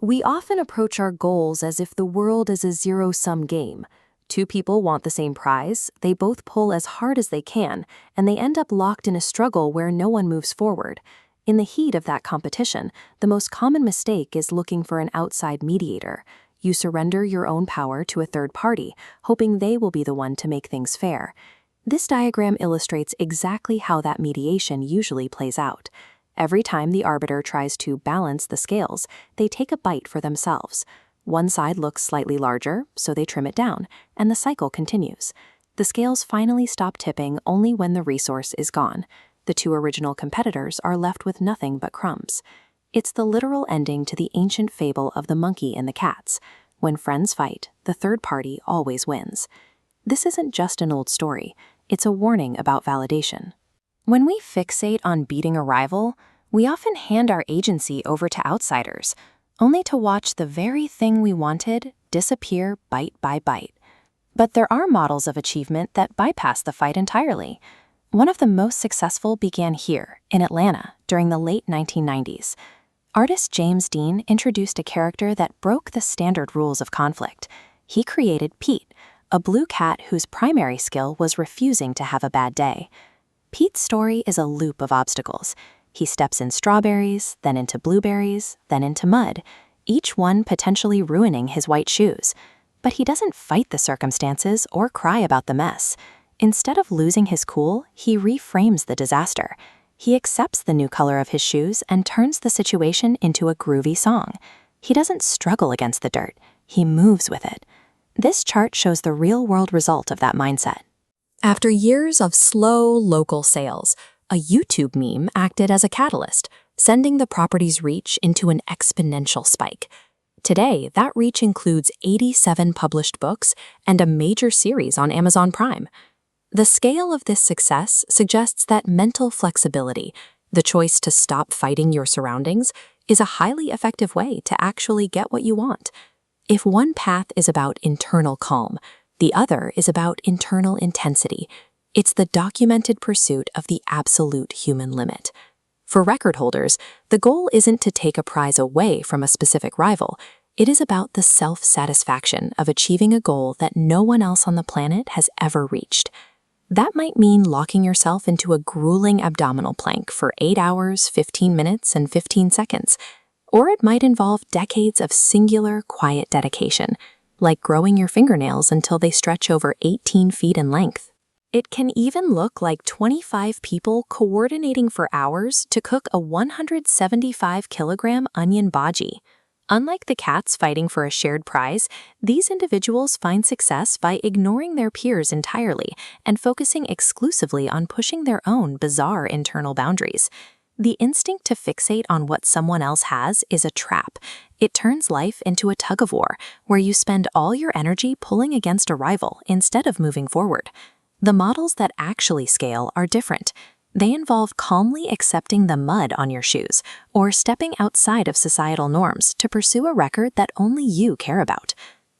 We often approach our goals as if the world is a zero-sum game. Two people want the same prize, they both pull as hard as they can, and they end up locked in a struggle where no one moves forward. In the heat of that competition, the most common mistake is looking for an outside mediator. You surrender your own power to a third party, hoping they will be the one to make things fair. This diagram illustrates exactly how that mediation usually plays out. Every time the arbiter tries to balance the scales, they take a bite for themselves. One side looks slightly larger, so they trim it down, and the cycle continues. The scales finally stop tipping only when the resource is gone. The two original competitors are left with nothing but crumbs. It's the literal ending to the ancient fable of the monkey and the cats. When friends fight, the third party always wins. This isn't just an old story, it's a warning about validation. When we fixate on beating a rival, we often hand our agency over to outsiders, only to watch the very thing we wanted disappear bite by bite. But there are models of achievement that bypass the fight entirely. One of the most successful began here, in Atlanta, during the late 1990s. Artist James Dean introduced a character that broke the standard rules of conflict. He created Pete, a blue cat whose primary skill was refusing to have a bad day. Pete's story is a loop of obstacles. He steps in strawberries, then into blueberries, then into mud, each one potentially ruining his white shoes. But he doesn't fight the circumstances or cry about the mess. Instead of losing his cool, he reframes the disaster. He accepts the new color of his shoes and turns the situation into a groovy song. He doesn't struggle against the dirt, he moves with it. This chart shows the real-world result of that mindset. After years of slow local sales, a YouTube meme acted as a catalyst, sending the property's reach into an exponential spike. Today, that reach includes 87 published books and a major series on Amazon Prime. The scale of this success suggests that mental flexibility, the choice to stop fighting your surroundings, is a highly effective way to actually get what you want. If one path is about internal calm, the other is about internal intensity. It's the documented pursuit of the absolute human limit. For record holders, the goal isn't to take a prize away from a specific rival. It is about the self-satisfaction of achieving a goal that no one else on the planet has ever reached. That might mean locking yourself into a grueling abdominal plank for 8 hours, 15 minutes, and 15 seconds. Or it might involve decades of singular, quiet dedication, like growing your fingernails until they stretch over 18 feet in length. It can even look like 25 people coordinating for hours to cook a 175-kilogram onion bhaji. Unlike the cats fighting for a shared prize, these individuals find success by ignoring their peers entirely and focusing exclusively on pushing their own bizarre internal boundaries. The instinct to fixate on what someone else has is a trap. It turns life into a tug-of-war, where you spend all your energy pulling against a rival instead of moving forward. The models that actually scale are different. They involve calmly accepting the mud on your shoes or stepping outside of societal norms to pursue a record that only you care about.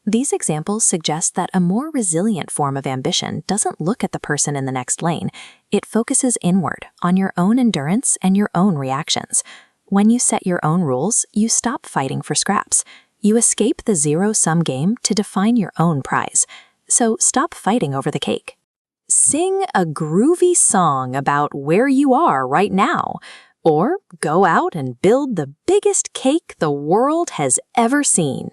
These examples suggest that a more resilient form of ambition doesn't look at the person in the next lane. It focuses inward on your own endurance and your own reactions. When you set your own rules, you stop fighting for scraps. You escape the zero-sum game to define your own prize. So stop fighting over the cake. Sing a groovy song about where you are right now, or go out and build the biggest cake the world has ever seen.